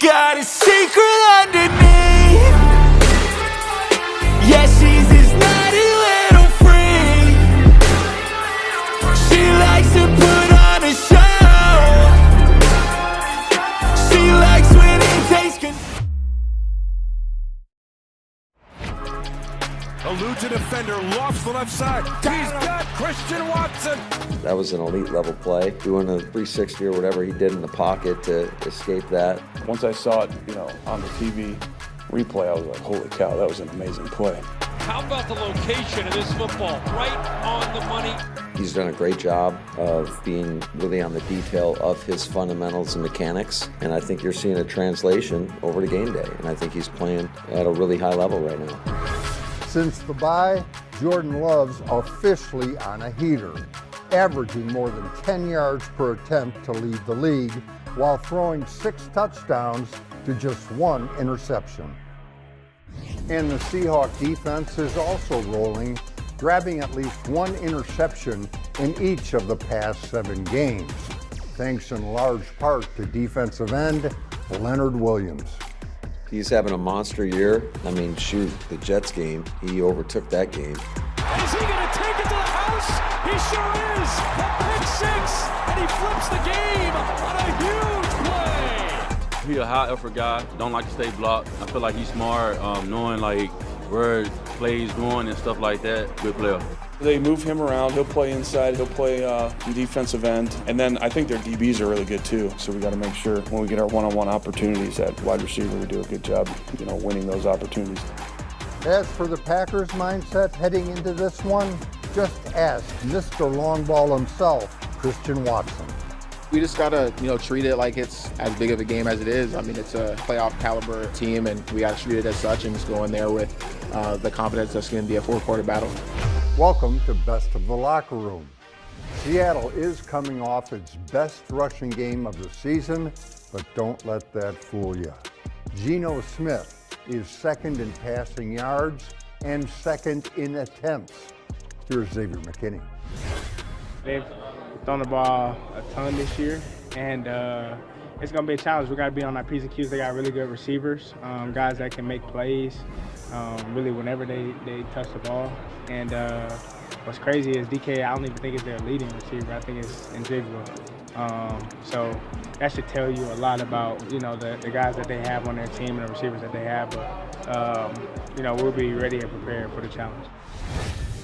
got a secret underneath. Yeah, she's this naughty little freak. She likes to put on a show. She likes when it takes control. Eludes a defender, lofts the left side. He's got Christian Watson. That was an elite level play, doing a 360 or whatever he did in the pocket to escape that. Once I saw it, on the TV replay, I was like, holy cow, that was an amazing play. How about the location of this football? Right on the money. He's done a great job of being really on the detail of his fundamentals and mechanics, and I think you're seeing a translation over to game day, and I think he's playing at a really high level right now. Since the bye, Jordan Love's officially on a heater, averaging more than 10 yards per attempt to lead the league, while throwing 6 touchdowns to just 1 interception. And the Seahawk defense is also rolling, grabbing at least 1 interception in each of the past 7 games, thanks in large part to defensive end Leonard Williams. He's having a monster year. I mean, shoot, the Jets game, he overtook that game. Is he going to take it to the house? He sure is. A pick 6, and he flips the game on a huge play. He's a high effort guy. Don't like to stay blocked. I feel like he's smart, knowing where plays going and stuff like that. Good player. They move him around. He'll play inside. He'll play defensive end. And then I think their DBs are really good too. So we got to make sure when we get our one-on-one opportunities at wide receiver, we do a good job, winning those opportunities. As for the Packers' mindset heading into this one, just ask Mr. Long Ball himself, Christian Watson. We just gotta, treat it like it's as big of a game as it is. I mean, it's a playoff caliber team, and we gotta treat it as such and just go in there with the confidence that's gonna be a 4-quarter battle. Welcome to Best of the Locker Room. Seattle is coming off its best rushing game of the season, but don't let that fool you. Geno Smith is second in passing yards and second in attempts. Here's Xavier McKinney. They've thrown the ball a ton this year, and it's going to be a challenge. We got to be on our P's and Q's. They got really good receivers, guys that can make plays really whenever they touch the ball. And what's crazy is DK, I don't even think is their leading receiver. I think it's Njigba. So that should tell you a lot about, the guys that they have on their team and the receivers that they have. But, we'll be ready and prepared for the challenge.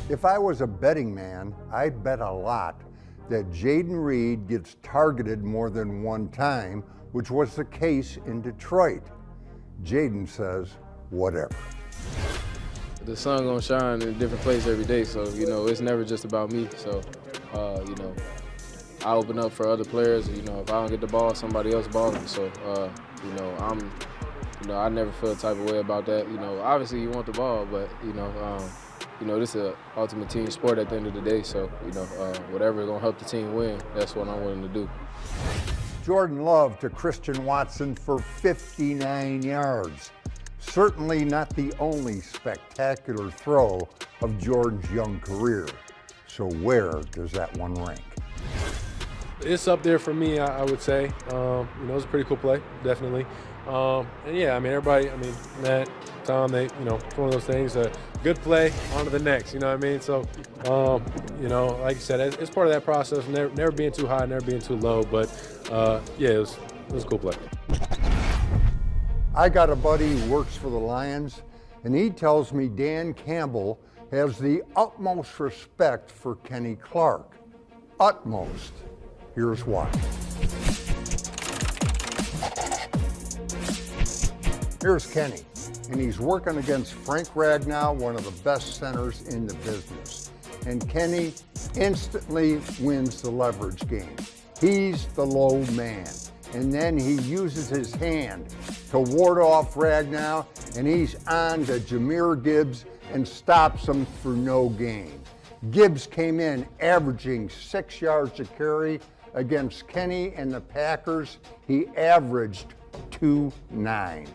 If I was a betting man, I'd bet a lot that Jayden Reed gets targeted more than one time, which was the case in Detroit. Jayden says, whatever. The sun gonna shine in a different place every day, so it's never just about me. So I open up for other players. If I don't get the ball, somebody else balling. So I never feel the type of way about that. Obviously you want the ball, but this is an ultimate team sport at the end of the day. So whatever is gonna help the team win, that's what I'm willing to do. Jordan Love to Christian Watson for 59 yards. Certainly not the only spectacular throw of Jordan's young career. So where does that one rank? It's up there for me, I would say. It was a pretty cool play, definitely. Everybody, Matt, Tom, it's one of those things, a good play, on to the next, you know what I mean? So, like you said, it's part of that process, never being too high, never being too low, but it was a cool play. I got a buddy who works for the Lions, and he tells me Dan Campbell has the utmost respect for Kenny Clark. Utmost. Here's why. Here's Kenny, and he's working against Frank Ragnow, one of the best centers in the business. And Kenny instantly wins the leverage game. He's the low man. And then he uses his hand to ward off Ragnow, and he's on to Jahmyr Gibbs and stops him for no gain. Gibbs came in averaging 6 yards a carry. Against Kenny and the Packers, he averaged 2.9.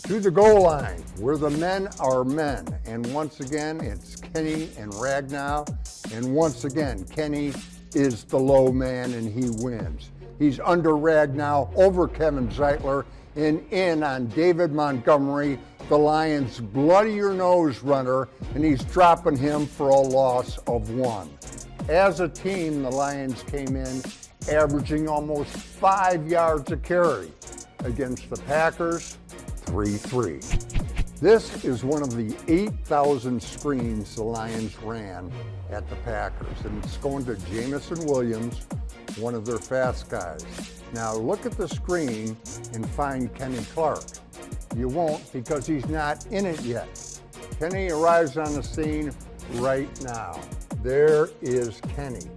To the goal line, where the men are men. And once again, it's Kenny and Ragnow. And once again, Kenny is the low man and he wins. He's under Ragnow, over Kevin Zeitler. and in on David Montgomery, the Lions' bloody-your-nose runner, and he's dropping him for a loss of 1. As a team, the Lions came in averaging almost 5 yards a carry. Against the Packers, 3-3. This is one of the 8,000 screens the Lions ran at the Packers, and it's going to Jameson Williams, one of their fast guys. Now look at the screen and find Kenny Clark. You won't because he's not in it yet. Kenny arrives on the scene right now. There is Kenny,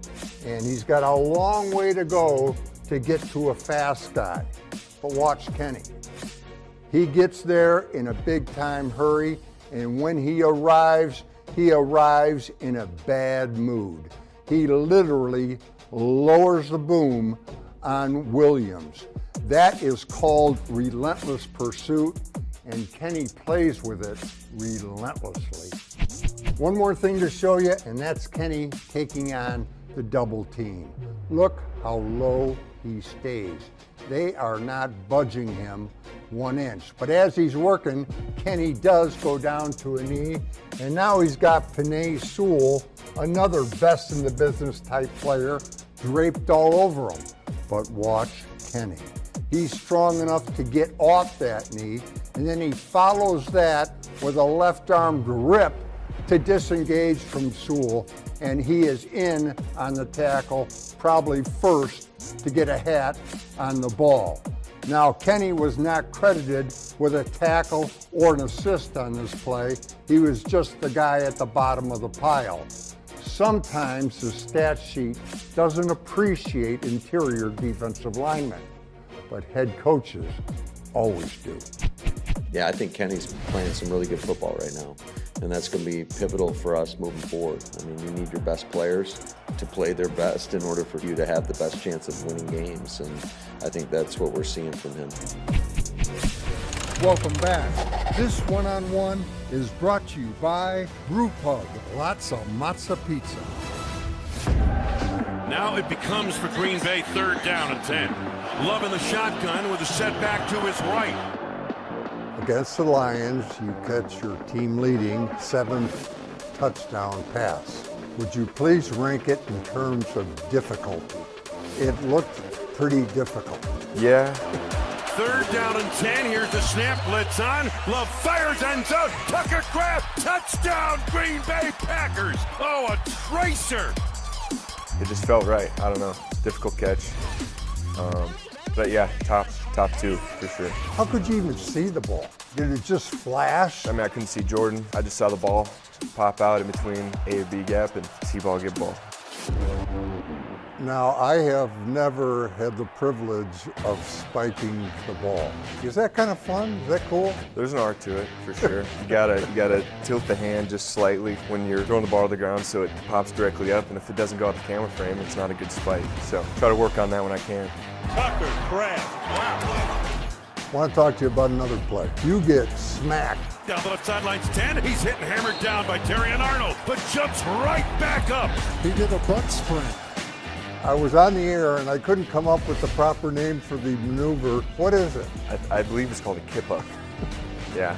and he's got a long way to go to get to a fast guy. But watch Kenny. He gets there in a big-time hurry, and when he arrives in a bad mood. He literally lowers the boom on Williams. That is called relentless pursuit, and Kenny plays with it relentlessly. One more thing to show you, and that's Kenny taking on the double team. Look how low he stays. They are not budging him 1 inch. But as he's working, Kenny does go down to a knee, and now he's got Penei Sewell, another best in the business type player, draped all over him. But watch Kenny. He's strong enough to get off that knee, and then he follows that with a left arm grip to disengage from Sewell, and he is in on the tackle, probably first to get a hat on the ball. Now, Kenny was not credited with a tackle or an assist on this play. He was just the guy at the bottom of the pile. Sometimes the stat sheet doesn't appreciate interior defensive linemen, but head coaches always do. Yeah, I think Kenny's playing some really good football right now, and that's going to be pivotal for us moving forward. I mean, you need your best players to play their best in order for you to have the best chance of winning games, and I think that's what we're seeing from him. Welcome back. This one-on-one is brought to you by Brewpub. Lots of matzo pizza. Now it becomes for Green Bay 3rd down and 10. Love in the shotgun with a setback to his right. Against the Lions, you catch your team-leading 7th touchdown pass. Would you please rank it in terms of difficulty? It looked pretty difficult. Yeah. 3rd down and 10. Here's the snap. Blitz on. Love fires, ends out. Tucker grab. Touchdown, Green Bay Packers. Oh, a tracer. It just felt right. I don't know. Difficult catch. But yeah, top 2 for sure. How could you even see the ball? Did it just flash? I mean, I couldn't see Jordan. I just saw the ball pop out in between A and B gap and see ball get ball. Now, I have never had the privilege of spiking the ball. Is that kind of fun? Is that cool? There's an art to it, for sure. You gotta tilt the hand just slightly when you're throwing the ball to the ground so it pops directly up, and if it doesn't go out the camera frame, it's not a good spike. So try to work on that when I can. Tucker Craft. Wow. I want to talk to you about another play. You get smacked. Down the left sidelines 10. He's hit and hammered down by Terrion Arnold, but jumps right back up. He did a butt sprint. I was on the air and I couldn't come up with the proper name for the maneuver. What is it? I believe it's called a kip up. Yeah.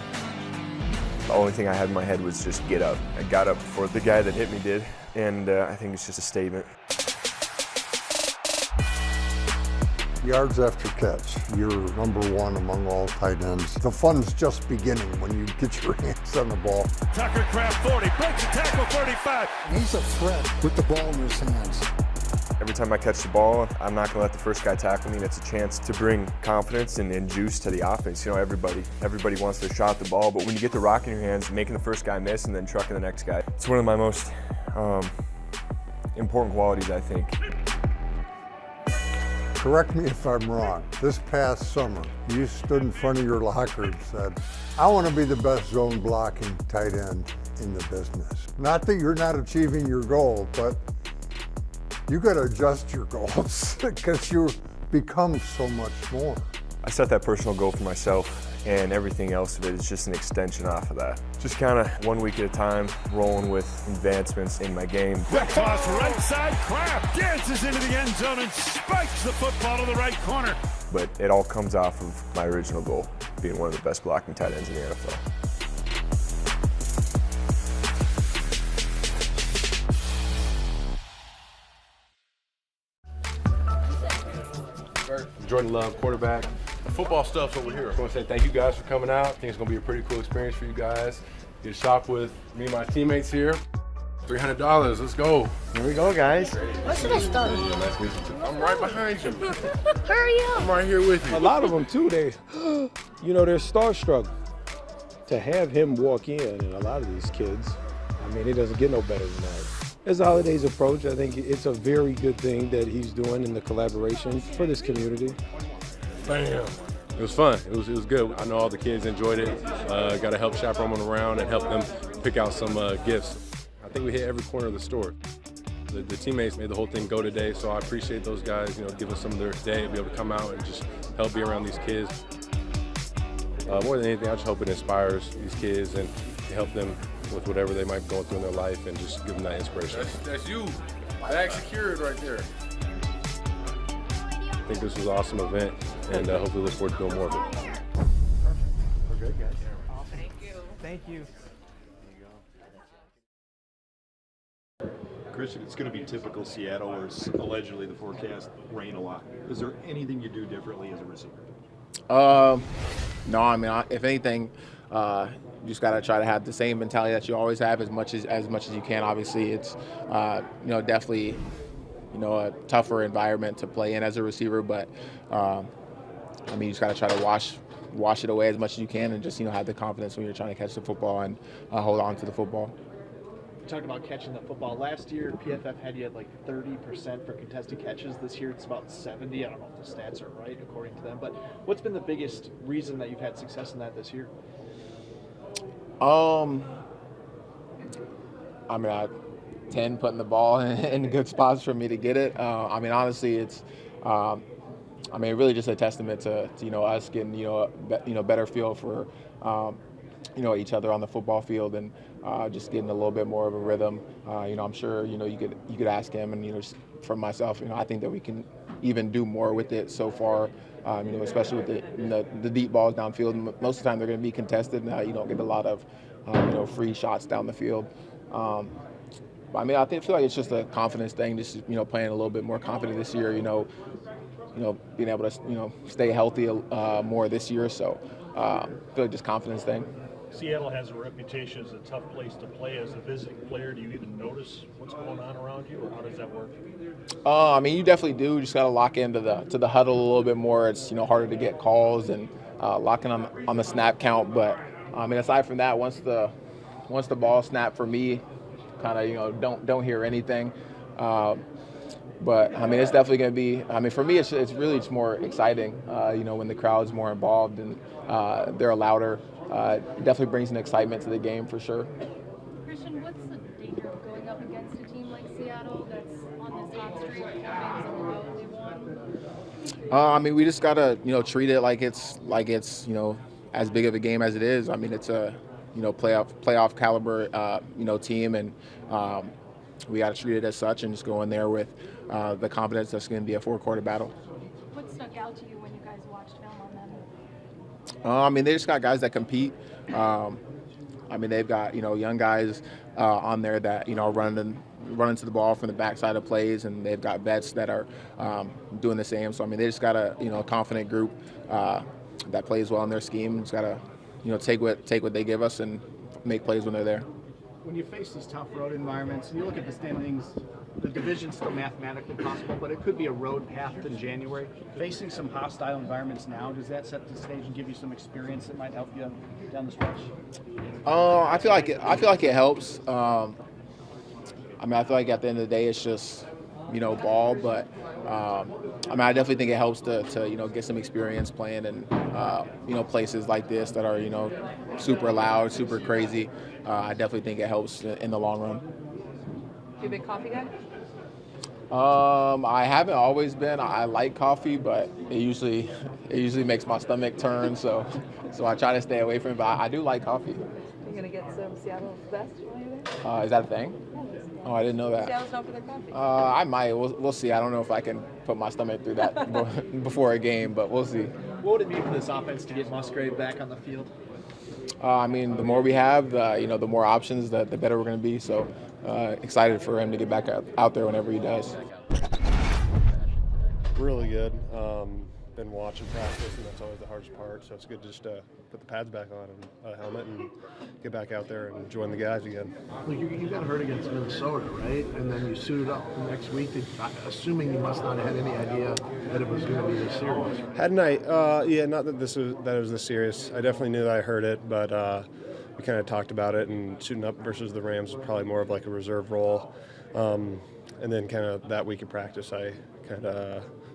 The only thing I had in my head was just get up. I got up before the guy that hit me did, and I think it's just a statement. Yards after catch, you're number 1 among all tight ends. The fun's just beginning when you get your hands on the ball. Tucker Craft 40, breaks a tackle 35. He's a threat with the ball in his hands. Every time I catch the ball, I'm not gonna let the first guy tackle me. That's a chance to bring confidence and juice to the offense. You know, everybody wants their shot at the ball, but when you get the rock in your hands, making the first guy miss and then trucking the next guy, it's one of my most important qualities, I think. Correct me if I'm wrong. This past summer, you stood in front of your locker and said, I want to be the best zone blocking tight end in the business. Not that you're not achieving your goal, but you got to adjust your goals because you become so much more. I set that personal goal for myself, and everything else of it is just an extension off of that. Just kind of 1 week at a time, rolling with advancements in my game. Quick toss right side, Kraft dances into the end zone and spikes the football to the right corner. But it all comes off of my original goal, being one of the best blocking tight ends in the NFL. Jordan Love, quarterback. The football stuff's over here. I want to say thank you guys for coming out. I think it's going to be a pretty cool experience for you guys. Get to shop with me and my teammates here. $300, let's go. Here we go, guys. Where should I start? I'm right behind you. Hurry up. I'm right here with you. A lot of them too, they're starstruck. To have him walk in, and a lot of these kids, I mean, it doesn't get no better than that. As the holidays approach, I think it's a very good thing that he's doing in the collaboration for this community. Bam. It was fun. It was good. I know all the kids enjoyed it. Got to help chaperone them around and help them pick out some gifts. I think we hit every corner of the store. The teammates made the whole thing go today, so I appreciate those guys, giving some of their day to be able to come out and just help be around these kids. More than anything, I just hope it inspires these kids and help them with whatever they might be going through in their life and just give them that inspiration. That's you. Bag secured right there. I think this was an awesome event, and hopefully look forward to doing more of it. We're good, guys. Thank you. Thank you. Christian, it's going to be typical Seattle, where it's allegedly the forecast rain a lot. Is there anything you do differently as a receiver? No, I mean, if anything, you just got to try to have the same mentality that you always have as much as you can. Obviously, it's definitely a tougher environment to play in as a receiver, but I mean, you just got to try to wash it away as much as you can, and just have the confidence when you're trying to catch the football and hold on to the football. Talking about catching the football. Last year, PFF had you at like 30% for contested catches. This year, it's about 70. I don't know if the stats are right according to them, but what's been the biggest reason that you've had success in that this year? I mean, 10 putting the ball in good spots for me to get it. I mean, honestly, it's really just a testament to us getting better feel for each other on the football field, and just getting a little bit more of a rhythm. I'm sure you could ask him, and just for myself, I think that we can even do more with it so far. Especially with the deep balls downfield. Most of the time they're going to be contested. Now you don't get a lot of free shots down the field. But I mean, I feel like it's just a confidence thing. Just playing a little bit more confident this year. Being able to stay healthy more this year. So I feel like just confidence thing. Seattle has a reputation as a tough place to play. As a visiting player, do you even notice what's going on around you, or how does that work? I mean, you definitely do. You just got to lock into the huddle a little bit more. It's harder to get calls and locking on the snap count. But I mean, aside from that, once the ball snapped for me, kind of don't hear anything. But I mean, it's definitely going to be. I mean, for me, it's really just more exciting. When the crowd's more involved and they're louder. It definitely brings an excitement to the game for sure. Christian, what's the danger of going up against a team like Seattle that's on this hot streak, 4 games in a row they won? I mean, we just gotta treat it like it's as big of a game as it is. I mean, it's a playoff caliber team, and we got to treat it as such and just go in there with the confidence that's going to be a 4-quarter battle. What stuck out to you when you guys watched film on them? I mean, they just got guys that compete. I mean, they've got young guys on there that running to the ball from the backside of plays, and they've got vets that are doing the same. So I mean, they just got a confident group that plays well in their scheme. Just got to take what they give us and make plays when they're there. When you face these tough road environments, and you look at the standings, the division's still mathematically possible, but it could be a road path to January. Facing some hostile environments now, does that set the stage and give you some experience that might help you down the stretch? I feel like it helps. I mean, I feel like at the end of the day, it's just ball, but I mean, I definitely think it helps to get some experience playing in places like this that are super loud, super crazy. I definitely think it helps in the long run. You a big coffee guy? I haven't always been. I like coffee, but it usually makes my stomach turn. So I try to stay away from it. But I do like coffee. You're gonna get some Seattle's best while you're there? Is that a thing? Oh, I didn't know that. Seattle's known for their coffee. I might. We'll see. I don't know if I can put my stomach through that before a game, but we'll see. What would it mean for this offense to get Musgrave back on the field? I mean, the more we have, the more options, the better we're going to be. So excited for him to get back out there whenever he does. Really good. Been watching practice, and that's always the hardest part. So it's good just to put the pads back on and a helmet and get back out there and join the guys again. Well, you got hurt against Minnesota, right? And then you suited up the next week. Assuming you must not have had any idea that it was going to be this serious. Right? Hadn't I? Yeah, not that it was this serious. I definitely knew that I heard it, but we kind of talked about it. And suiting up versus the Rams was probably more of like a reserve role. And then kind of that week of practice,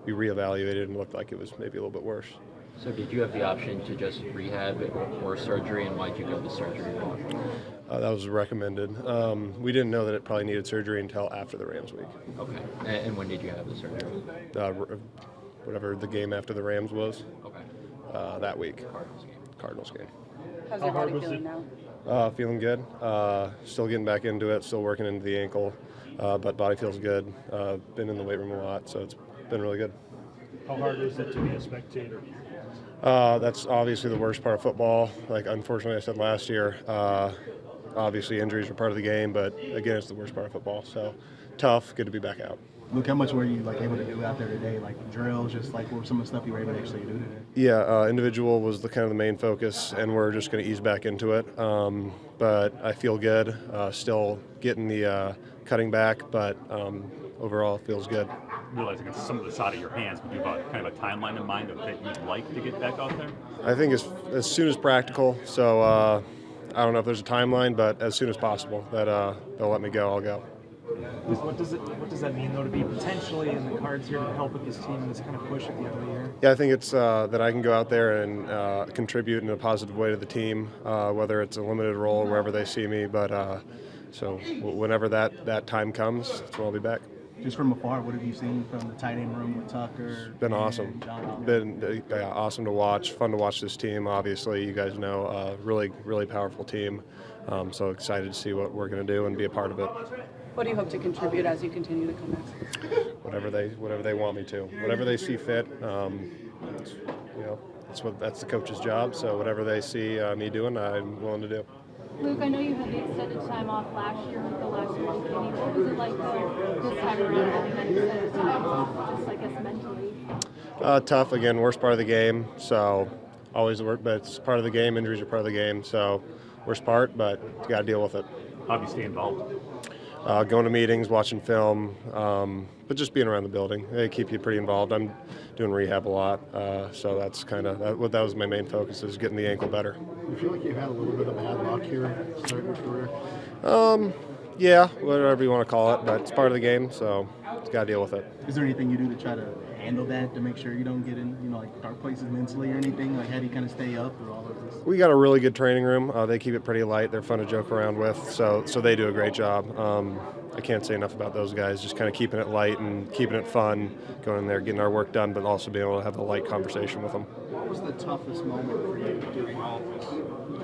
we reevaluated and looked like it was maybe a little bit worse. So did you have the option to just rehab or surgery, and why did you go the surgery route? That was recommended. We didn't know that it probably needed surgery until after the Rams week. Okay. And when did you have the surgery? Whatever the game after the Rams was. Okay. That week. Cardinals game. How's your body feeling now? Feeling good. Still getting back into it. Still working into the ankle. But body feels good. Been in the weight room a lot, so it's been really good. How hard is it to be a spectator? That's obviously the worst part of football. Like, unfortunately, I said last year, obviously injuries are part of the game, but again, it's the worst part of football. So tough, good to be back out. Luke, how much were you able to do out there today? Like drills, just like what were some of the stuff you were able to actually do today? Yeah, individual was the main focus, and we're just going to ease back into it. But I feel good. Still getting the cutting back, but overall it feels good. Realizing it's some of this out of your hands, but do you have kind of a timeline in mind of that you'd like to get back out there? I think as soon as practical. So I don't know if there's a timeline, but as soon as possible that they'll let me go, I'll go. What does that mean, though, to be potentially in the cards here to help with this team in this kind of push at the end of the year? Yeah, I think it's that I can go out there and contribute in a positive way to the team, whether it's a limited role or wherever they see me. But so whenever that time comes, that's when I'll be back. Just from afar, what have you seen from the tight end room with Tucker? It's been awesome. Been awesome to watch. Fun to watch this team. Obviously, you guys know, really, really powerful team. So excited to see what we're going to do and be a part of it. What do you hope to contribute as you continue to come back? Whatever they want me to. Whatever they see fit. That's the coach's job. So whatever they see me doing, I'm willing to do. Luke, I know you had the extended time off last year with the last one. What was it like this time around having that extended time off, just I guess mentally? Tough. Again, worst part of the game. So always the worst, but it's part of the game. Injuries are part of the game. So worst part, but you got to deal with it. How do you stay involved? Going to meetings, watching film, but just being around the building. They keep you pretty involved. I'm doing rehab a lot, so that's that was my main focus, is getting the ankle better. Do you feel like you had a little bit of bad luck here starting your career? Yeah, whatever you want to call it, but it's part of the game, so it's got to deal with it. Is there anything you do to try to handle that, to make sure you don't get in, like dark places mentally or anything? Like, how do you kind of stay up through all of this? We got a really good training room. They keep it pretty light. They're fun to joke around with, so they do a great job. I can't say enough about those guys, just kind of keeping it light and keeping it fun, going in there, getting our work done, but also being able to have a light conversation with them. What was the toughest moment for you during all of this?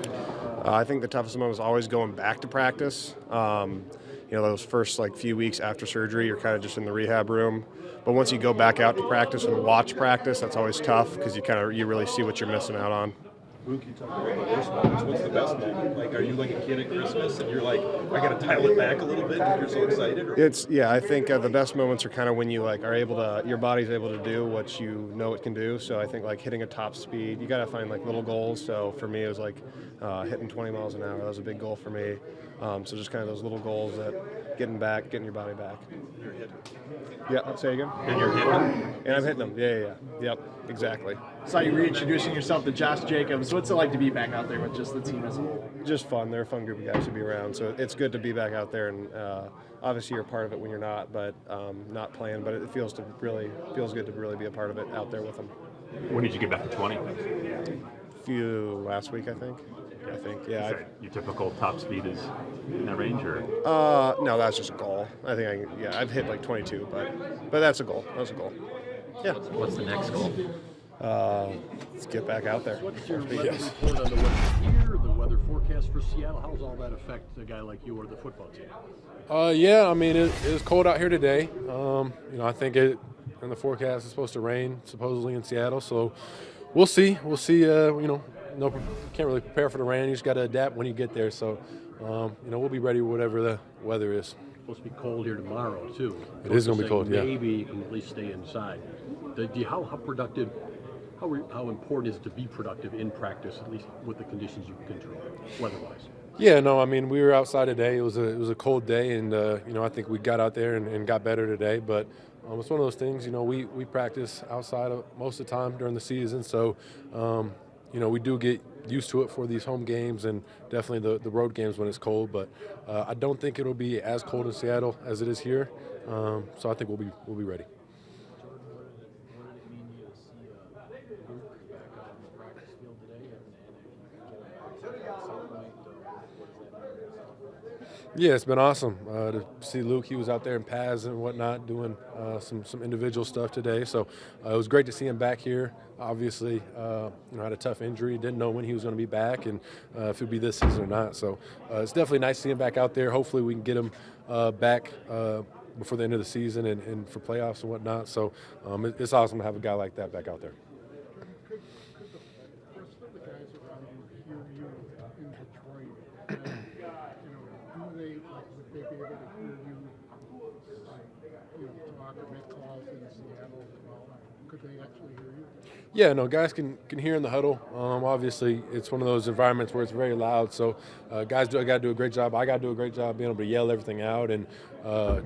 I think the toughest moment was always going back to practice. Those first few weeks after surgery, you're kind of just in the rehab room. But once you go back out to practice and watch practice, that's always tough because you really see what you're missing out on. Luke, you talk about the worst moments. What's the best moment? Like, are you like a kid at Christmas and you're like, I got to dial it back a little bit because you're so excited? Or? I think the best moments are kind of when you are able to, your body's able to do what you know it can do. So I think hitting a top speed, you got to find little goals. So for me, it was hitting 20 miles an hour. That was a big goal for me. So just kind of those little goals that getting your body back. You're hitting. Yeah, say again. And you're hitting them? And I'm hitting them. Yeah. Yep, exactly. Saw you reintroducing yourself to Josh Jacobs. What's it like to be back out there with just the team as a whole? Just fun. They're a fun group of guys to be around. So it's good to be back out there, and obviously you're a part of it when you're not, but not playing. But it feels good to really be a part of it out there with them. When did you get back to 20? Last week, I think. I think. Is Yeah. that your typical top speed is in that range, or? No, that's just a goal. I think I've hit like 22, but that's a goal. That's a goal. Yeah. What's the next goal? Let's get back out there. What's your weather report on the weather here, the weather forecast for Seattle? How does all that affect a guy like you or the football team? Yeah, I mean, it was cold out here today. I think in the forecast it's supposed to rain supposedly in Seattle, so we'll see. We'll see. Can't really prepare for the rain. You just got to adapt when you get there. So, we'll be ready whatever the weather is. It's supposed to be cold here tomorrow too. It is going to be cold. Yeah. Maybe you can at least stay inside. How productive? How important is it to be productive in practice, at least with the conditions you can control, weather-wise? Yeah, no, I mean, we were outside today. It was a cold day, and I think we got out there and got better today. But it's one of those things. We practice outside most of the time during the season, so we do get used to it for these home games and definitely the road games when it's cold. But I don't think it'll be as cold in Seattle as it is here. So I think we'll be ready. Yeah, it's been awesome to see Luke. He was out there in pads and whatnot doing some individual stuff today. So it was great to see him back here. Obviously, had a tough injury. Didn't know when he was going to be back and if it would be this season or not. So it's definitely nice to see him back out there. Hopefully we can get him back before the end of the season and for playoffs and whatnot. So it's awesome to have a guy like that back out there. Yeah, no, guys can hear in the huddle. Obviously, it's one of those environments where it's very loud. So guys got to do a great job. I got to do a great job being able to yell everything out and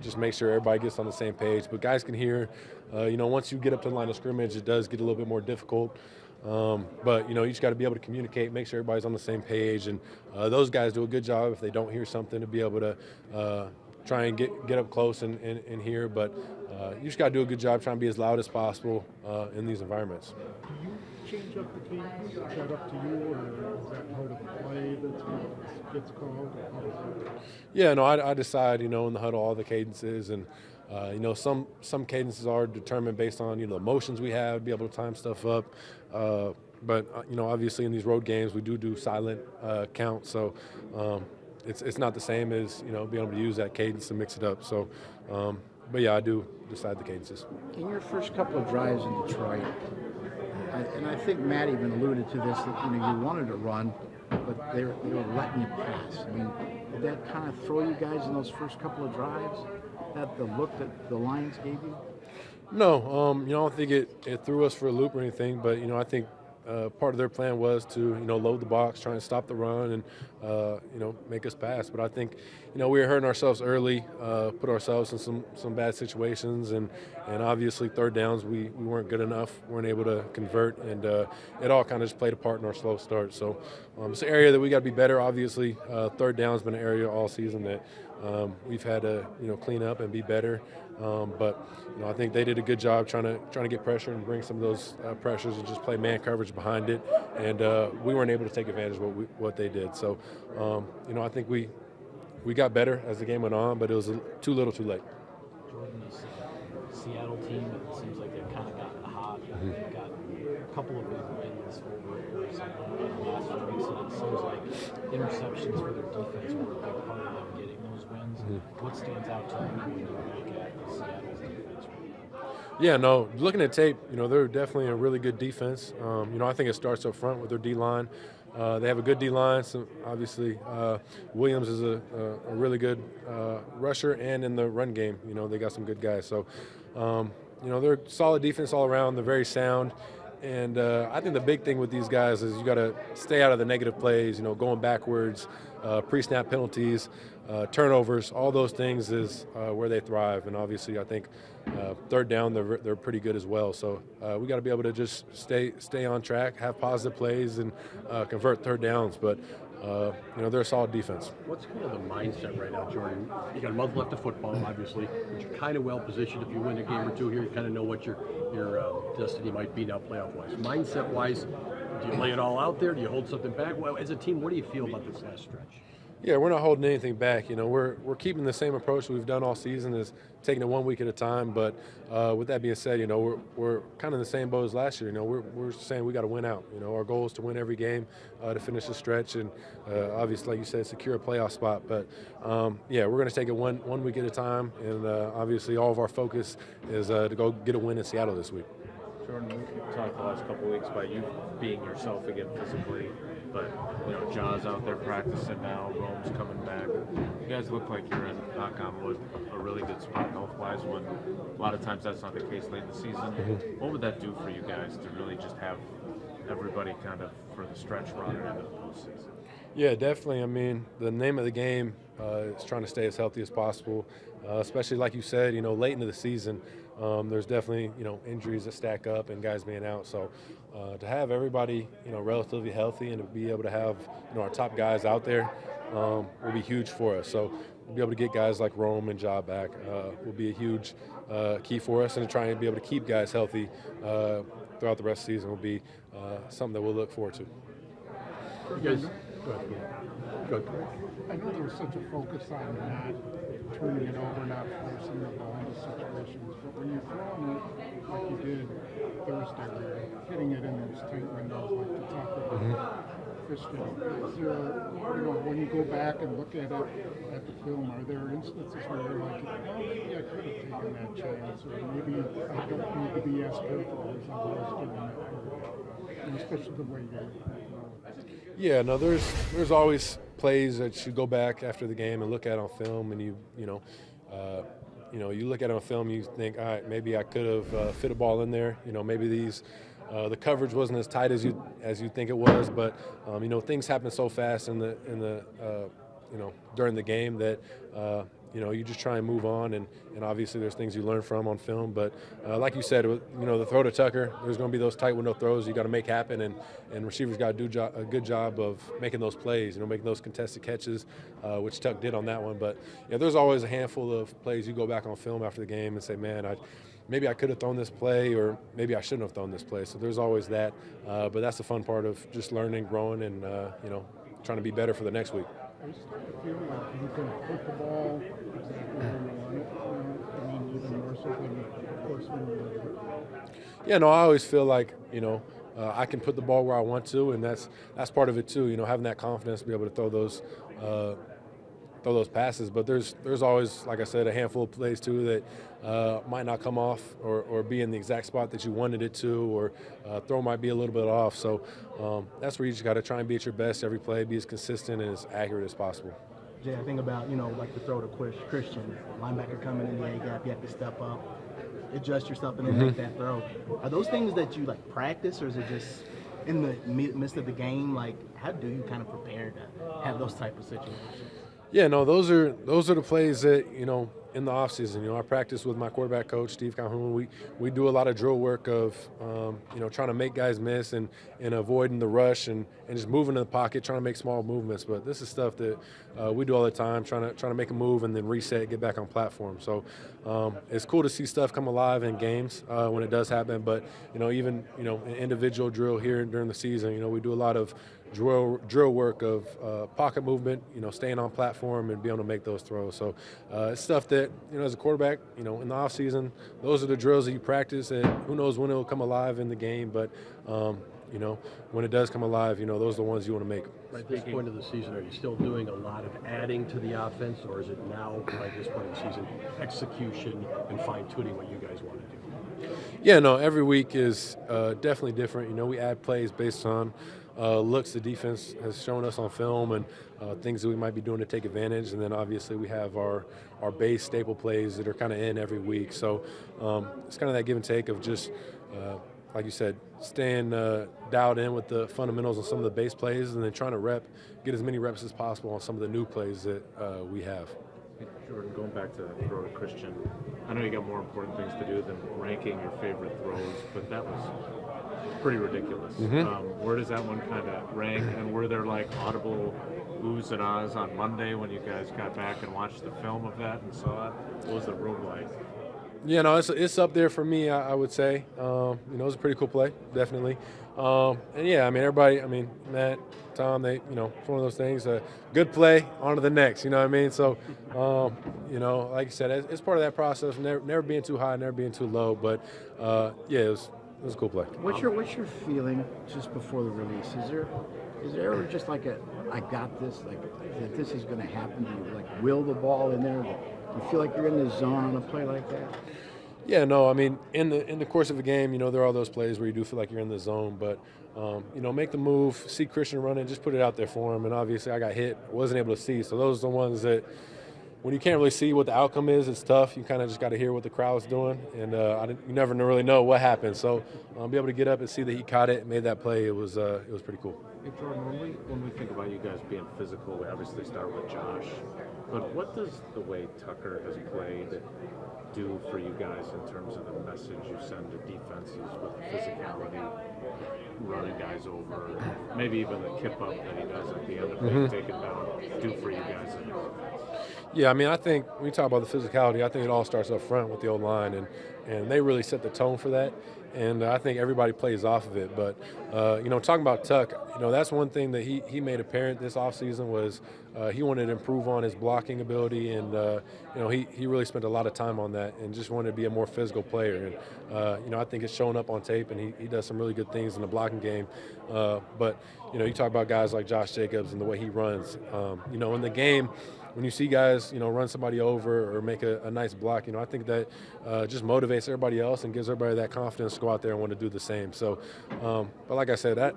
just make sure everybody gets on the same page. But guys can hear. Once you get up to the line of scrimmage, it does get a little bit more difficult. But you just got to be able to communicate, make sure everybody's on the same page. And those guys do a good job if they don't hear something to be able to try and get up close and hear. But you just got to do a good job trying to be as loud as possible in these environments. Do you change up the cadence? Is that up to you, or is that part of the play that gets called? Yeah, no, I decide, in the huddle all the cadences, and some cadences are determined based on the motions we have, be able to time stuff up. But obviously in these road games we do silent count, so it's not the same as being able to use that cadence and mix it up. So, but yeah, I do decide the cadences. In your first couple of drives in Detroit, and I think Matt even alluded to this, that you wanted to run, but they were letting you pass. I mean, did that kind of throw you guys in those first couple of drives? That the look that the Lions gave you? No, I don't think it threw us for a loop or anything, but I think part of their plan was to load the box, try and stop the run, and make us pass. But I think we were hurting ourselves early, put ourselves in some bad situations, and obviously third downs we weren't good enough, weren't able to convert, and it all kind of just played a part in our slow start. So it's an area that we got to be better. Obviously, third down's been an area all season that we've had to clean up and be better. But I think they did a good job trying to get pressure and bring some of those pressures and just play man coverage behind it, and we weren't able to take advantage of what they did. So I think we got better as the game went on, but it was too little too late. Jordan, this Seattle team, it seems like they've kind of gotten hot. They've got a couple of big wins over some last weeks, and it seems like interceptions for their defense were a big part of them getting those wins. What stands out to you when you look at Seattle's defense? Yeah, no, looking at tape, they're definitely a really good defense. I think it starts up front with their D-line. They have a good D-line. So obviously, Williams is a really good rusher, and in the run game, they got some good guys. So, they're solid defense all around. They're very sound. And I think the big thing with these guys is you got to stay out of the negative plays, going backwards, pre-snap penalties, turnovers, all those things is where they thrive. And obviously, I think third down, they're pretty good as well. So we got to be able to just stay on track, have positive plays, and convert third downs. But they're a solid defense. What's kind of the mindset right now, Jordan? You got a month left of football, obviously, but you're kind of well positioned. If you win a game or two here, you kind of know what your destiny might be now, playoff-wise. Mindset-wise, Do you lay it all out there? Do you hold something back? Well, as a team, what do you feel about this last stretch? Yeah, we're not holding anything back. You know, we're keeping the same approach we've done all season, is taking it 1 week at a time. But with that being said, you know, we're kind of in the same boat as last year. You know, we're saying we got to win out. You know, our goal is to win every game to finish the stretch, and obviously, like you said, secure a playoff spot. But yeah, we're going to take it one week at a time, and obviously, all of our focus is to go get a win in Seattle this week. Jordan, we talked the last couple of weeks about you being yourself again physically, but you know, Ja's out there practicing now, Rome's coming back. You guys look like you're in, knock on wood, a really good spot health-wise, when a lot of times that's not the case late in the season. What would that do for you guys to really just have everybody kind of for the stretch run into the postseason? Yeah, definitely. I mean, the name of the game is trying to stay as healthy as possible, especially like you said, you know, late into the season. There's definitely, you know, injuries that stack up and guys being out. So to have everybody, you know, relatively healthy and to be able to have, you know, our top guys out there will be huge for us. So to be able to get guys like Rome and Ja back will be a huge key for us, and to try and be able to keep guys healthy throughout the rest of the season will be something that we'll look forward to. You guys, go ahead. Go ahead. I know there's such a focus on not turning it over, not forcing the ball into situations, but when you're throwing it like you did Thursday, where you're hitting it in those tight windows like the top of Christian, is there, you know, when you go back and look at it at the film, are there instances where you're like, oh, maybe I could have taken that chance, or maybe I don't need to be as careful as I was doing it, or, especially the way you Yeah, no, there's always plays that you go back after the game and look at on film, and you look at it on film, you think, all right, maybe I could have fit a ball in there. You know, maybe the coverage wasn't as tight as you think it was, but you know, things happen so fast in the during the game that you know, you just try and move on, and obviously there's things you learn from on film. But like you said, you know, the throw to Tucker, there's going to be those tight window throws you got to make happen, and receivers got to do a good job of making those plays, you know, making those contested catches, which Tuck did on that one. But yeah, there's always a handful of plays you go back on film after the game and say, man, maybe I could have thrown this play, or maybe I shouldn't have thrown this play. So there's always that. But that's the fun part of just learning, growing, and you know, trying to be better for the next week. Are you starting to feel like you can put the ball exactly where you want it? I mean, even more so than, of course, when you're Yeah, no, I always feel like, you know, I can put the ball where I want to, and that's part of it too. You know, having that confidence to be able to throw those passes. But there's always, like I said, a handful of plays too that might not come off or be in the exact spot that you wanted it to, or throw might be a little bit off. So that's where you just got to try and be at your best every play, be as consistent and as accurate as possible. Jay, I think about, you know, like the throw to Christian, linebacker coming in the A gap, you have to step up, adjust yourself, and then make that throw. Are those things that you like practice, or is it just in the midst of the game? Like, how do you kind of prepare to have those type of situations? Yeah, no, those are the plays that, you know, in the offseason. You know, I practice with my quarterback coach, Steve Calhoun. We do a lot of drill work of, you know, trying to make guys miss and avoiding the rush and just moving in the pocket, trying to make small movements. But this is stuff that we do all the time, trying to make a move and then reset, get back on platform. So it's cool to see stuff come alive in games when it does happen. But, you know, even, you know, an individual drill here during the season, you know, we do a lot of drill work of pocket movement, you know, staying on platform and being able to make those throws. So it's stuff that, you know, as a quarterback, you know, in the off season, those are the drills that you practice, and who knows when it'll come alive in the game. But you know, when it does come alive, you know, those are the ones you want to make. At this point of the season, are you still doing a lot of adding to the offense, or is it now, by this point of the season, execution and fine-tuning what you guys want to do? Yeah, no, every week is definitely different. You know, we add plays based on looks the defense has shown us on film, and things that we might be doing to take advantage. And then obviously we have our base staple plays that are kind of in every week. So it's kind of that give and take of just, like you said, staying dialed in with the fundamentals on some of the base plays, and then trying to get as many reps as possible on some of the new plays that we have. Hey, Jordan, going back to throw to Christian, I know you got more important things to do than ranking your favorite throws, but that was pretty ridiculous. Where does that one kind of rank, and were there like audible oohs and ahs on Monday when you guys got back and watched the film of that and saw it? What was the room like? Yeah, no, it's up there for me, I would say. You know, it was a pretty cool play, definitely. And yeah, I mean, everybody, I mean, Matt, Tom, they, you know, it's one of those things. Good play, on to the next. You know what I mean? So, you know, like you said, it's part of that process. Never being too high, never being too low. But yeah, it was a cool play. What's your feeling just before the release? Is there ever just like I got this, like that this is going to happen? Do you like will the ball in there? Do you feel like you're in the zone on a play like that? Yeah, no, I mean, in the course of a game, you know, there are those plays where you do feel like you're in the zone, but, you know, make the move, see Christian running, just put it out there for him. And obviously I got hit, wasn't able to see. So those are the ones that when you can't really see what the outcome is, it's tough. You kind of just got to hear what the crowd's doing. And you never really know what happened. So be able to get up and see that he caught it and made that play, it was pretty cool. Hey, Jordan, when we think about you guys being physical, we obviously start with Josh. But what does the way Tucker has played do for you guys in terms of the message you send to defenses with physicality, running guys over, maybe even the kip up that he does at the end of being taken down, do for you guys? Yeah, I mean, I think when you talk about the physicality, I think it all starts up front with the O-line, and they really set the tone for that. And I think everybody plays off of it. But, you know, talking about Tuck, you know, that's one thing that he made apparent this offseason was he wanted to improve on his blocking ability. And, you know, he really spent a lot of time on that and just wanted to be a more physical player. And, you know, I think it's showing up on tape, and he does some really good things in the blocking game. But, you know, you talk about guys like Josh Jacobs and the way he runs. You know, in the game, when you see guys, you know, run somebody over or make a nice block, you know, I think that just motivates everybody else and gives everybody that confidence to go out there and want to do the same. So, but like I said, that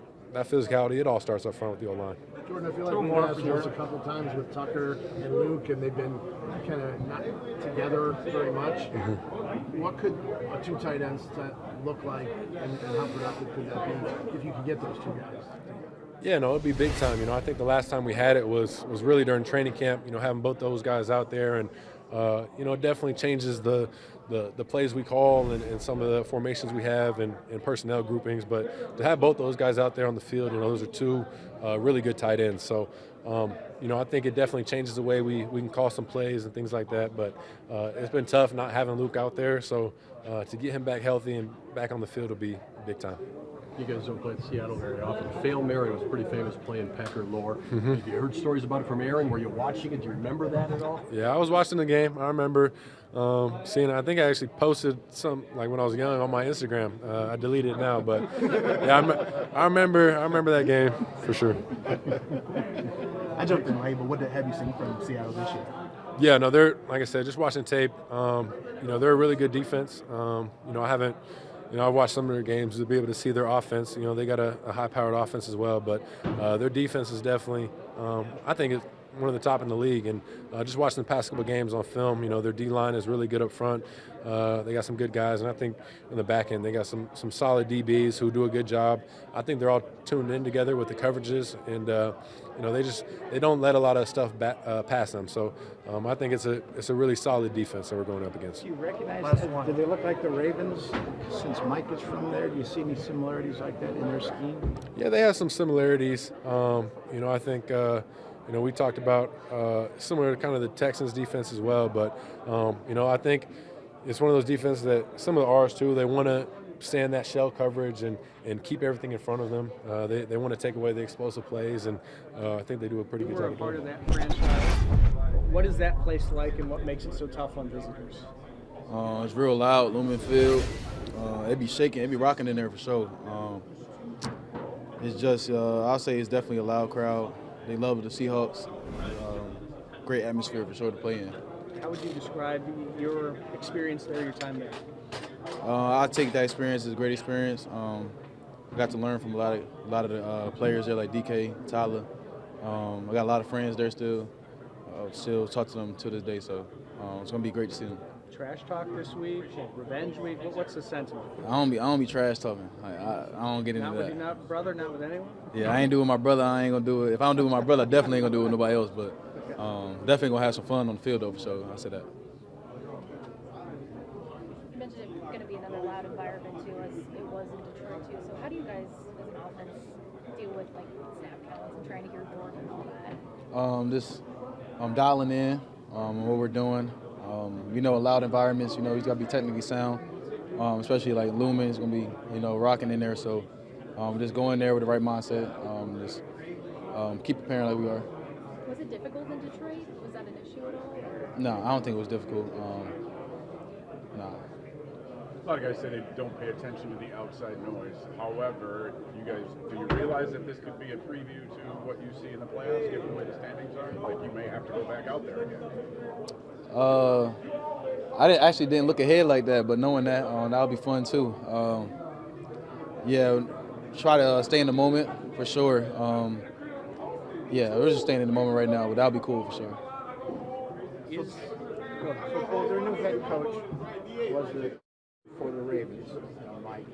physicality, it all starts up front with the O-line. Jordan, I feel like we've asked this a couple times with Tucker and Luke, and they've been kind of not together very much. What could a two tight ends look like, and how productive could that be if you could get those two guys? Yeah, no, it'd be big time. You know, I think the last time we had it was really during training camp. You know, having both those guys out there, and you know, it definitely changes the plays we call and some of the formations we have and personnel groupings. But to have both those guys out there on the field, you know, those are two really good tight ends. So, you know, I think it definitely changes the way we can call some plays and things like that. But it's been tough not having Luke out there. So to get him back healthy and back on the field will be big time. You guys don't play in Seattle very often. Fail Mary was pretty famous playing Packer lore. Have you heard stories about it from Aaron? Were you watching it? Do you remember that at all? Yeah, I was watching the game. I remember seeing it. I think I actually posted some, like when I was young, on my Instagram. I deleted it now, but yeah, I remember that game for sure. I jumped in late, but what have you seen from Seattle this year? Yeah, no, they're, like I said, just watching tape. You know, they're a really good defense. You know, I've watched some of their games to be able to see their offense. You know, they got a high-powered offense as well, but their defense is definitely, I think, it's one of the top in the league. And just watching the past couple of games on film, you know, their D-line is really good up front. They got some good guys, and I think in the back end they got some solid DBs who do a good job. I think they're all tuned in together with the coverages, and you know, they don't let a lot of stuff pass them. So I think it's a really solid defense that we're going up against. Do you recognize? Do they look like the Ravens since Mike is from there? Do you see any similarities like that in their scheme? Yeah, they have some similarities. You know, I think. You know, we talked about similar to kind of the Texans defense as well, but you know, I think it's one of those defenses that some of the R's too, they want to stay in that shell coverage and keep everything in front of them. They want to take away the explosive plays, and I think they do a pretty good job. You're a part of that franchise. What is that place like, and what makes it so tough on visitors? It's real loud, Lumen Field. It be shaking, it be rocking in there for sure. It's just, I'll say it's definitely a loud crowd. They love the Seahawks. Great atmosphere for sure to play in. How would you describe your experience there, your time there? I take that experience as a great experience. I got to learn from a lot of the players there, like DK, Tyler. I got a lot of friends there still. Still talk to them to this day, so it's gonna be great to see them. Trash talk this week, revenge week. What's the sentiment? I don't be trash talking. I don't get into not that. With your brother, not with anyone. Yeah, I ain't doing my brother. I ain't gonna do it. If I don't do it with my brother, I definitely ain't gonna do it with nobody else. But definitely gonna have some fun on the field though, for sure. I said that. You mentioned it's going to be another loud environment too, as it was in Detroit too. So how do you guys, as an offense, deal with like snap counts and trying to hear Jordan and all that? Just dialing in on what we're doing. You know, loud environments. You know, he's got to be technically sound, especially like Lumen is gonna be, you know, rocking in there. So Just go in there with the right mindset. Just keep preparing like we are. Was it difficult in Detroit? Was that an issue at all? Or? No, I don't think it was difficult. No. A lot of guys say they don't pay attention to the outside noise. However, do you realize that this could be a preview to what you see in the playoffs, given the way the standings are? Like you may have to go back out there again. I actually didn't look ahead like that, but knowing that, that would be fun too. Yeah, try to stay in the moment for sure. Yeah, we're just staying in the moment right now, but that would be cool for sure. So their new head coach was for the Ravens, Mike.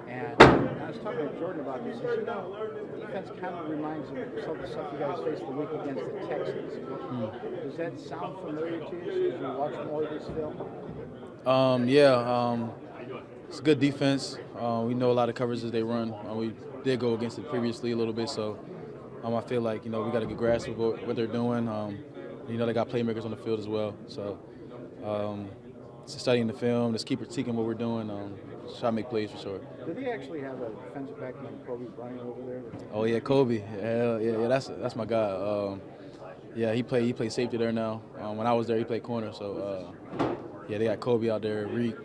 And I was talking to Jordan about this. He said, defense kind of reminds him of some of the stuff you guys faced the week against the Texans. Does that sound familiar to you as you watch more of this film? Yeah, it's good defense. We know a lot of coverages they run. We did go against it previously a little bit, so I feel like we got a good grasp of what they're doing. They got playmakers on the field as well. So just studying the film, just keep critiquing what we're doing, try to make plays for sure. Do they actually have a defensive back named Kobe Bryant over there? Oh yeah, Kobe. Yeah, that's my guy. Yeah, he played safety there now. When I was there, he played corner. So yeah, they got Kobe out there, Reek.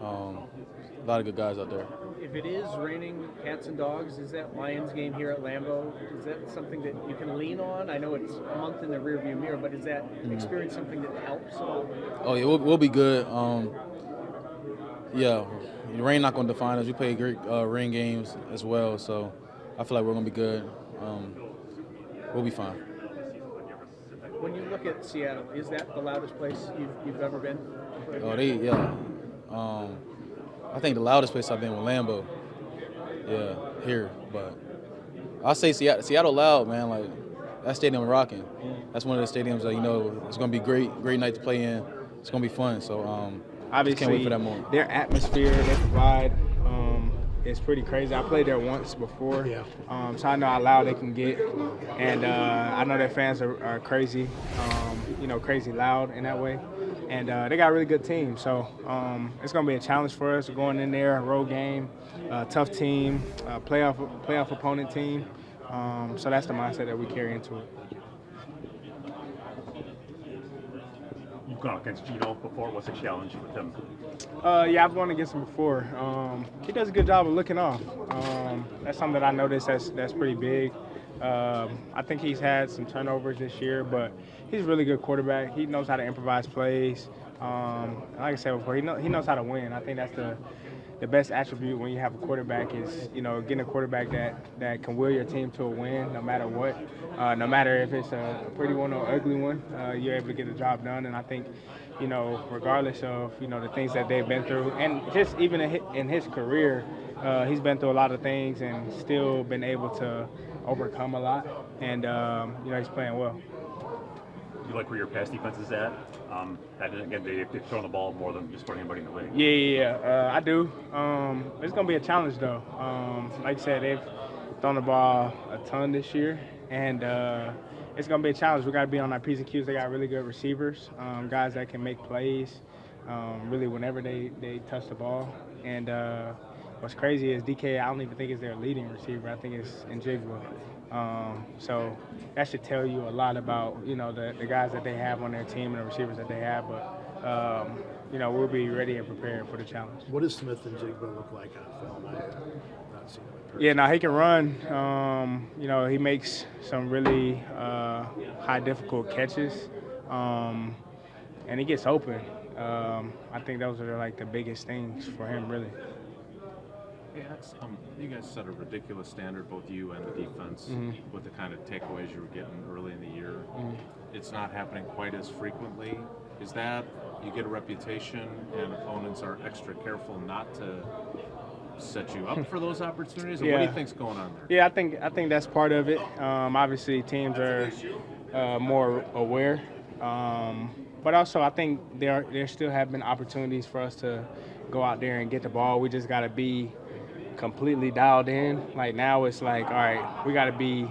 A lot of good guys out there. If it is raining cats and dogs, is that Lions game here at Lambeau, is that something that you can lean on? I know it's a month in the rearview mirror, but is that experience something that helps at all? Oh yeah, we'll be good. Yeah, the rain not going to define us. We play great rain games as well, so I feel like we're going to be good. We'll be fine. When you look at Seattle, is that the loudest place you've ever been? Oh, yeah. I think the loudest place I've been was Lambeau. Yeah, here. But I'll say Seattle loud, man. Like, that stadium rocking. That's one of the stadiums that, it's going to be great night to play in. It's going to be fun. So, obviously, can't wait for that moment. Their atmosphere they provide is pretty crazy. I played there once before, so I know how loud they can get. And I know their fans are crazy, crazy loud in that way. And they got a really good team, so it's going to be a challenge for us going in there, a road game, tough team, playoff opponent team. So that's the mindset that we carry into it. You've gone against Gino before. What's the challenge with him? Yeah, I've gone against him before. He does a good job of looking off. That's something that I noticed that's pretty big. I think he's had some turnovers this year, but he's a really good quarterback. He knows how to improvise plays. Like I said before, he knows how to win. I think that's the best attribute when you have a quarterback is, getting a quarterback that can will your team to a win no matter what. No matter if it's a pretty one or ugly one, you're able to get the job done. And I think, regardless of, the things that they've been through, and just even in his career, he's been through a lot of things and still been able to overcome a lot. And, he's playing well. Do you like where your pass defense is at? And again, they've thrown the ball more than just about anybody in the league. Yeah, I do. It's going to be a challenge, though. Like I said, they've thrown the ball a ton this year, and it's going to be a challenge. We got to be on our P's and Q's. They got really good receivers, guys that can make plays really whenever they touch the ball. And what's crazy is DK, I don't even think is their leading receiver. I think it's Njigba. So that should tell you a lot about, the guys that they have on their team and the receivers that they have. But, we'll be ready and prepared for the challenge. What does Smith and Jigba look like on film? I have not seen them in person. Yeah, no, he can run. He makes some really high difficult catches, and he gets open. I think those are like the biggest things for him, really. Yeah, you guys set a ridiculous standard, both you and the defense, with the kind of takeaways you were getting early in the year. It's not happening quite as frequently. Is that you get a reputation and opponents are extra careful not to set you up for those opportunities? Or what do you think's going on there? Yeah, I think that's part of it. Obviously, teams are more aware. But also, I think there still have been opportunities for us to go out there and get the ball. We just got to be completely dialed in. Like now it's like, all right, we got to be,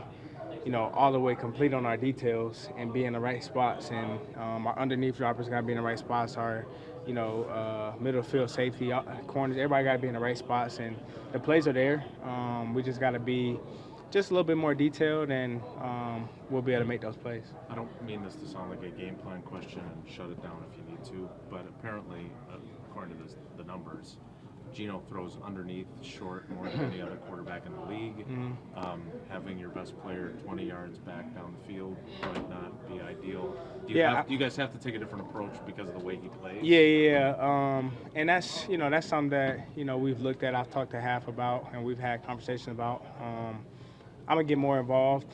all the way complete on our details and be in the right spots. And our underneath droppers got to be in the right spots. Our middle field safety, corners. Everybody got to be in the right spots, and the plays are there. We just got to be just a little bit more detailed, and we'll be able to make those plays. I don't mean this to sound like a game plan question, and shut it down if you need to, but apparently, according to the numbers, Geno throws underneath short more than any other quarterback in the league. Having your best player 20 yards back down the field might not be ideal. Do you guys have to take a different approach because of the way he plays? Yeah. And that's that's something that we've looked at. I've talked to Half about, and we've had conversations about. I'm gonna get more involved.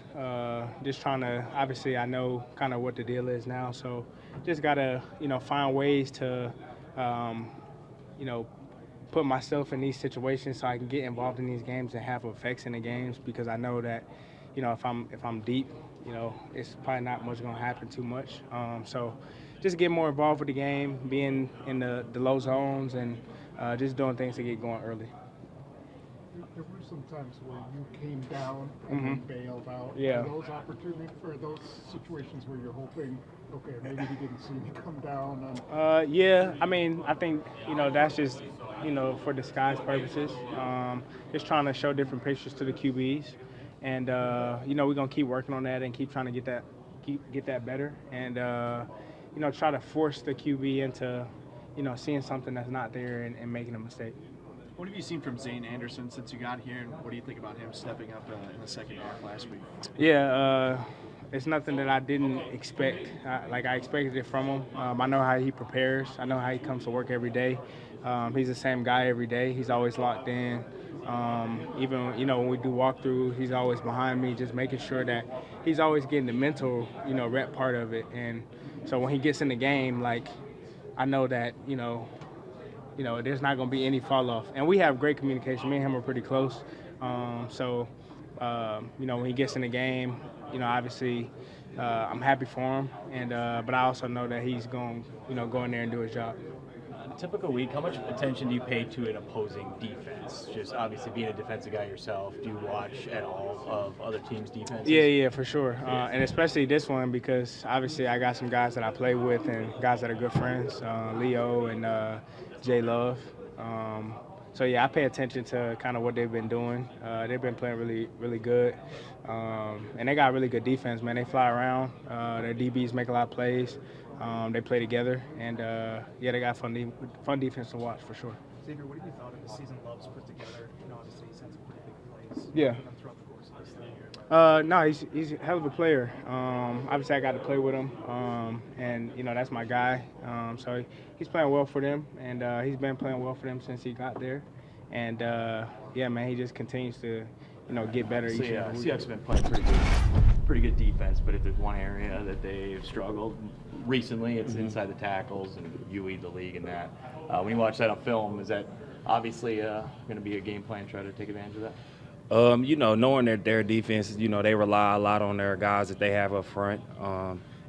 Just trying to. Obviously, I know kind of what the deal is now, so just gotta find ways to put myself in these situations so I can get involved in these games and have effects in the games, because I know that, if I'm deep, it's probably not much going to happen too much. So just get more involved with the game, being in the low zones, and just doing things to get going early. There were some times where you came down and then bailed out. Yeah. Are those opportunities, or those situations where you're hoping, okay, maybe he didn't see me come down? Yeah. I mean, I think that's just for disguise purposes. Just trying to show different pictures to the QBs, and we're gonna keep working on that and keep trying to get that better, and try to force the QB into seeing something that's not there and making a mistake. What have you seen from Zane Anderson since you got here, and what do you think about him stepping up in the second half last week? Yeah, it's nothing that I didn't expect. I expected it from him. I know how he prepares. I know how he comes to work every day. He's the same guy every day. He's always locked in. Even when we do walkthrough, he's always behind me, just making sure that he's always getting the mental rep part of it. And so when he gets in the game, I know that there's not going to be any fall off. And we have great communication. Me and him are pretty close. When he gets in the game, obviously I'm happy for him. And but I also know that he's going to go in there and do his job. In a typical week, how much attention do you pay to an opposing defense? Just obviously being a defensive guy yourself, do you watch at all of other teams' defenses? Yeah, for sure. And especially this one, because obviously I got some guys that I play with and guys that are good friends, Leo and Jay Love. So yeah, I pay attention to kind of what they've been doing. They've been playing really, really good, and they got really good defense, man. They fly around. Their DBs make a lot of plays. They play together, and they got fun defense to watch for sure. Xavier, what have you thought of the season Love's put together? Obviously he's had some pretty big plays. Yeah. Throughout the course of this thing. No, he's a hell of a player. Obviously, I got to play with him, and that's my guy. So he's playing well for them, and he's been playing well for them since he got there. And man, he just continues to, get better each year. Seahawks have been playing pretty good defense, but if there's one area that they've struggled recently, it's inside the tackles, and you lead the league in that. When you watch that on film, is that obviously going to be a game plan to try to take advantage of that? Knowing that their defense, they rely a lot on their guys that they have up front.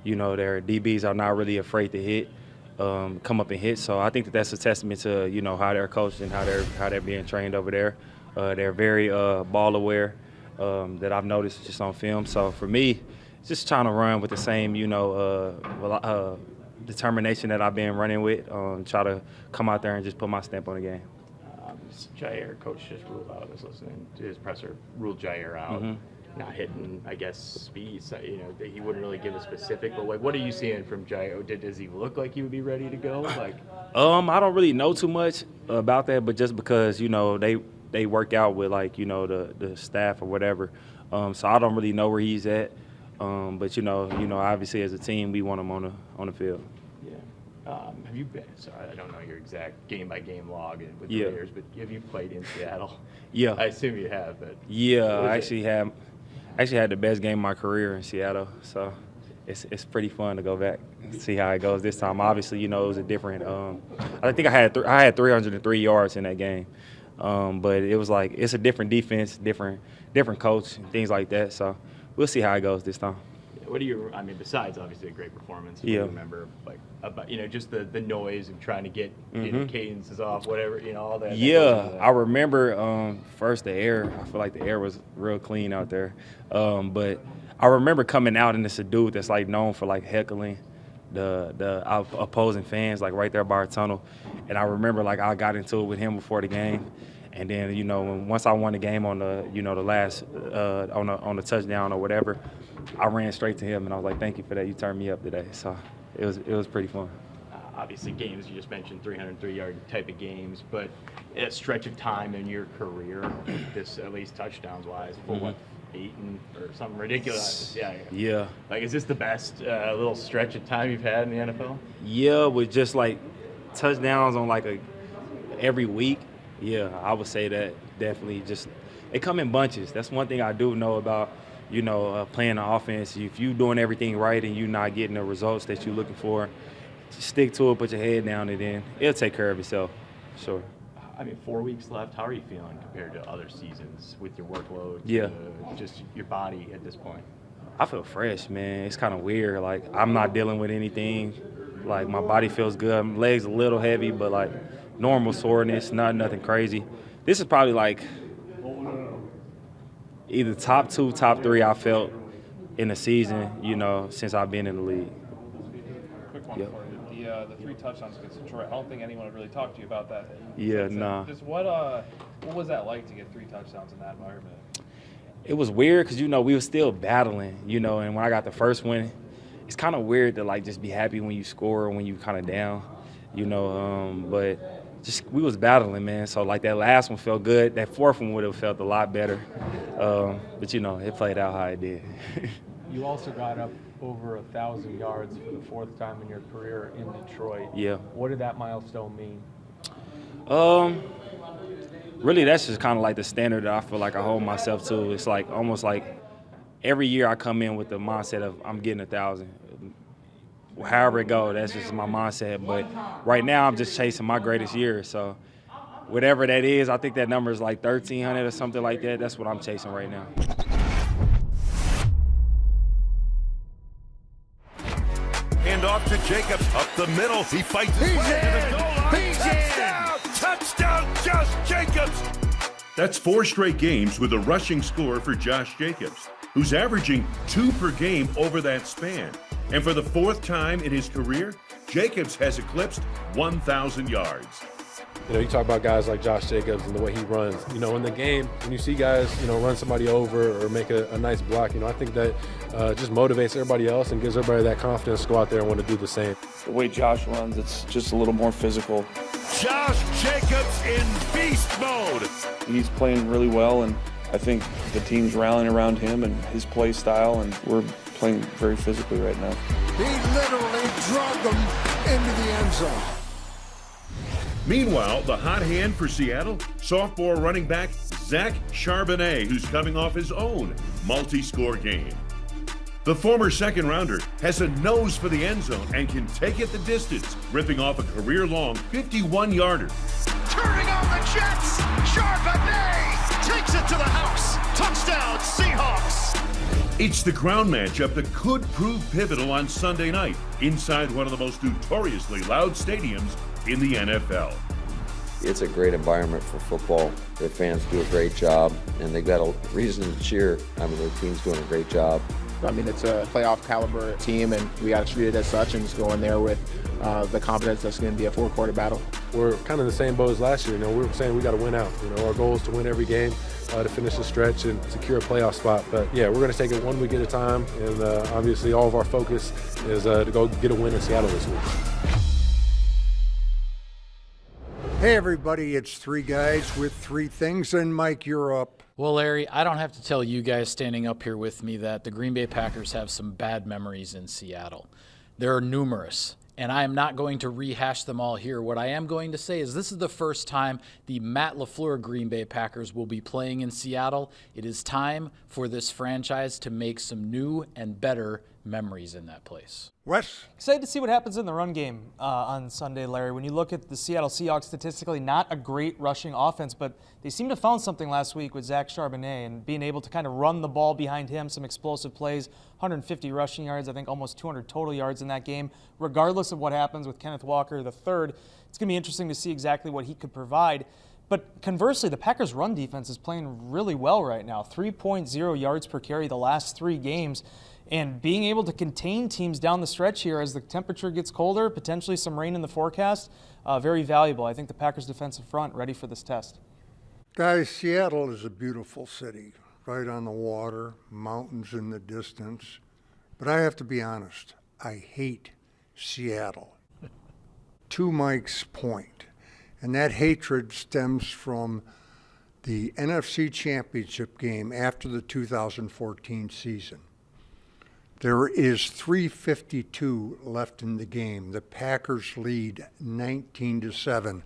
Their DBs are not really afraid to hit, come up and hit. So I think that's a testament to, how they're coached and how they're being trained over there. They're very ball aware that I've noticed just on film. So for me, just trying to run with the same, determination that I've been running with, try to come out there and just put my stamp on the game. Jair, coach just ruled out. I was listening to his presser, ruled Jair out, not hitting, I guess, speed. So, he wouldn't really give a specific, but what are you seeing from Jair? Does he look like he would be ready to go? I don't really know too much about that, but just because they work out with the staff or whatever, so I don't really know where he's at. But obviously as a team, we want him on the field. Have you been? Sorry, I don't know your exact game-by-game log with the Raiders, but have you played in Seattle? Yeah, I assume you have. But I actually had the best game of my career in Seattle, so it's pretty fun to go back and see how it goes this time. Obviously, it was a different. I think I had 303 yards in that game, but it was it's a different defense, different coach, and things like that. So we'll see how it goes this time. What do you? I mean, besides obviously a great performance, what do you remember about just the noise and trying to get cadences off, whatever, all that. I remember first the air. I feel like the air was real clean out there, but I remember coming out and it's a dude that's known for heckling, the opposing fans, like right there by our tunnel. And I remember like I got into it with him before the game. And then, you know, once I won the game on the, you know, the last, on the touchdown or whatever, I ran straight to him and I was like, thank you for that. You turned me up today. So it was pretty fun. Obviously, games you just mentioned, 303-yard type of games, but a stretch of time in your career, this at least touchdowns-wise, for what, 8 or something ridiculous? Yeah. Like, is this the best little stretch of time you've had in the NFL? Yeah, with just like touchdowns on like every week. Yeah, I would say that definitely. Just they come in bunches. That's one thing I do know about, you know, playing the offense. If you're doing everything right and you're not getting the results that you're looking for, just stick to it, put your head down, and then it'll take care of itself. Sure. I mean, 4 weeks left. How are you feeling compared to other seasons with your workload? Yeah. Just your body at this point. I feel fresh, man. It's kind of weird. Like, I'm not dealing with anything. Like, my body feels good. My legs a little heavy, but like normal soreness, nothing crazy. This is probably like either top 2, top 3 I felt in the season, you know, since I've been in the league. Quick one for you. The 3 touchdowns against Detroit. I don't think anyone had really talked to you about that. Yeah, nah. Just what was that like to get 3 touchdowns in that environment? It was weird because, you know, we were still battling, you know, and when I got the first one, it's kind of weird to, like, just be happy when you score or when you kind of down, you know, but just we was battling, man. So, like, that last one felt good. That fourth one would have felt a lot better. But, you know, it played out how it did. You also got up over 1,000 yards for the 4th time in your career in Detroit. Yeah. What did that milestone mean? Really, that's just kind of like the standard that I feel like I hold myself to. It's like almost like every year I come in with the mindset of I'm getting 1,000. However it goes, that's just my mindset. But right now I'm just chasing my greatest year. So whatever that is, I think that number is like 1,300 or something like that. That's what I'm chasing right now. Hand off to Jacobs, up the middle. He fights his way to the goal line. Touchdown! Touchdown, Josh Jacobs! That's 4 straight games with a rushing score for Josh Jacobs, who's averaging 2 per game over that span. And for the 4th time in his career, Jacobs has eclipsed 1,000 yards. You know, you talk about guys like Josh Jacobs and the way he runs. You know, in the game, when you see guys, you know, run somebody over or make a nice block, you know, I think that just motivates everybody else and gives everybody that confidence to go out there and want to do the same. The way Josh runs, it's just a little more physical. Josh Jacobs in beast mode. He's playing really well, and I think the team's rallying around him and his play style, and we're playing very physically right now. He literally drug them into the end zone. Meanwhile, the hot hand for Seattle, sophomore running back Zach Charbonnet, who's coming off his own multi-score game. The former second-rounder has a nose for the end zone and can take it the distance, ripping off a career-long 51-yarder. Turning on the Jets, Charbonnet takes it to the house. Touchdown, Seahawks. It's the ground matchup that could prove pivotal on Sunday night inside one of the most notoriously loud stadiums in the NFL. It's a great environment for football. Their fans do a great job, and they've got a reason to cheer. I mean, their team's doing a great job. I mean, it's a playoff caliber team, and we got to treat it as such and just go in there with the confidence that's going to be a 4-quarter battle. We're kind of in the same boat as last year. You know, we were saying we got to win out. You know, our goal is to win every game, to finish the stretch and secure a playoff spot. But yeah, we're going to take it 1 week at a time, and obviously all of our focus is to go get a win in Seattle this week. Hey everybody, it's 3 guys with 3 things, and Mike, you're up. Well, Larry, I don't have to tell you guys standing up here with me that the Green Bay Packers have some bad memories in Seattle. There are numerous, and I am not going to rehash them all here. What I am going to say is this is the first time the Matt LaFleur Green Bay Packers will be playing in Seattle. It is time for this franchise to make some new and better memories in that place. Wes? Excited to see what happens in the run game on Sunday, Larry. When you look at the Seattle Seahawks, statistically not a great rushing offense, but they seem to have found something last week with Zach Charbonnet and being able to kind of run the ball behind him, some explosive plays, 150 rushing yards, I think almost 200 total yards in that game. Regardless of what happens with Kenneth Walker III, it's going to be interesting to see exactly what he could provide. But conversely, the Packers' run defense is playing really well right now. 3.0 yards per carry the last 3 games. And being able to contain teams down the stretch here as the temperature gets colder, potentially some rain in the forecast, very valuable. I think the Packers' defensive front ready for this test. Guys, Seattle is a beautiful city, right on the water, mountains in the distance. But I have to be honest, I hate Seattle. To Mike's point, and that hatred stems from the NFC Championship game after the 2014 season. There is 3:52 left in the game. The Packers lead 19-7.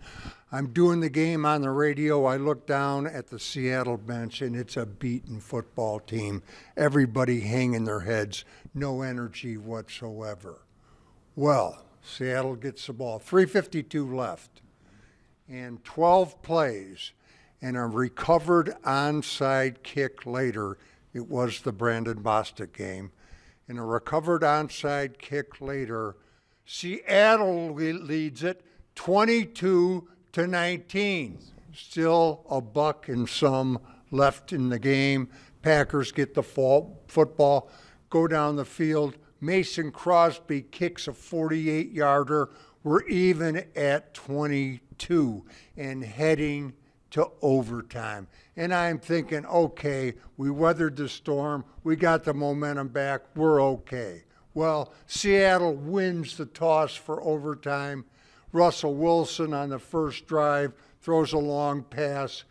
I'm doing the game on the radio. I look down at the Seattle bench, and it's a beaten football team. Everybody hanging their heads, no energy whatsoever. Well, Seattle gets the ball. 3:52 left, and 12 plays, and a recovered onside kick later. It was the Brandon Bostic game. In a recovered onside kick later, Seattle leads it 22-19. Still a buck and some left in the game. Packers get the football, go down the field. Mason Crosby kicks a 48-yarder. We're even at 22 and heading to overtime. And I'm thinking, okay, we weathered the storm. We got the momentum back. We're okay. Well, Seattle wins the toss for overtime. Russell Wilson on the first drive throws a long pass.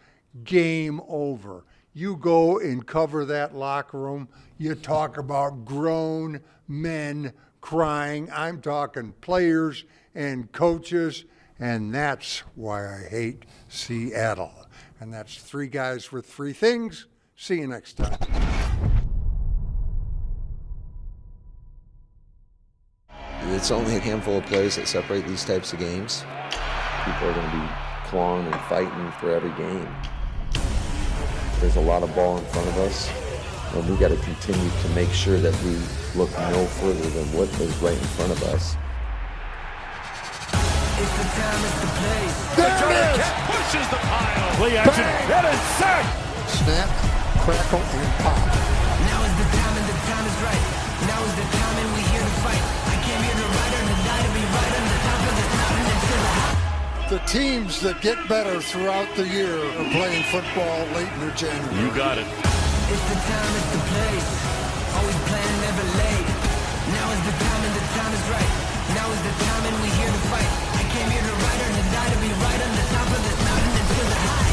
Game over. You go and cover that locker room. You talk about grown men crying. I'm talking players and coaches. And that's why I hate Seattle. And that's 3 guys with 3 things. See you next time. It's only a handful of plays that separate these types of games. People are going to be clawing and fighting for every game. There's a lot of ball in front of us, and we got to continue to make sure that we look no further than what is right in front of us. It's the time, it's the place. There it is! Pushes the pile. Play action. That is sack. Snap, crackle, and pop. Now is the time and the time is right. Now is the time and we here to fight. I came here to ride or to die, to be right on the top of this mountain until the high. The teams that get better throughout the year are playing football late in January. You got it. It's the time, it's the place. Always planning, never late. Now is the time and the time is right. Now is the time and we here to fight. I came here to ride or to die, to be right on the top of this mountain until the high.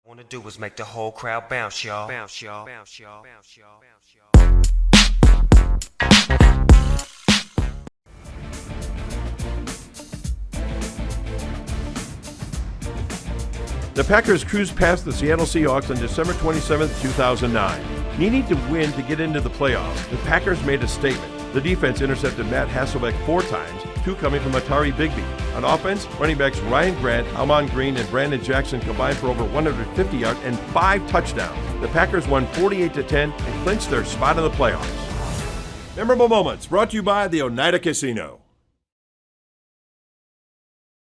Want to do is make the whole crowd bounce, y'all. Bounce, y'all. Bounce, y'all. Bounce, y'all. Bounce, y'all. The Packers cruised past the Seattle Seahawks on December 27, 2009. Needing to win to get into the playoffs, the Packers made a statement. The defense intercepted Matt Hasselbeck 4 times, 2 coming from Atari Bigby. On offense, running backs Ryan Grant, Almon Green, and Brandon Jackson combined for over 150 yards and 5 touchdowns. The Packers won 48-10 and clinched their spot in the playoffs. Memorable moments brought to you by the Oneida Casino.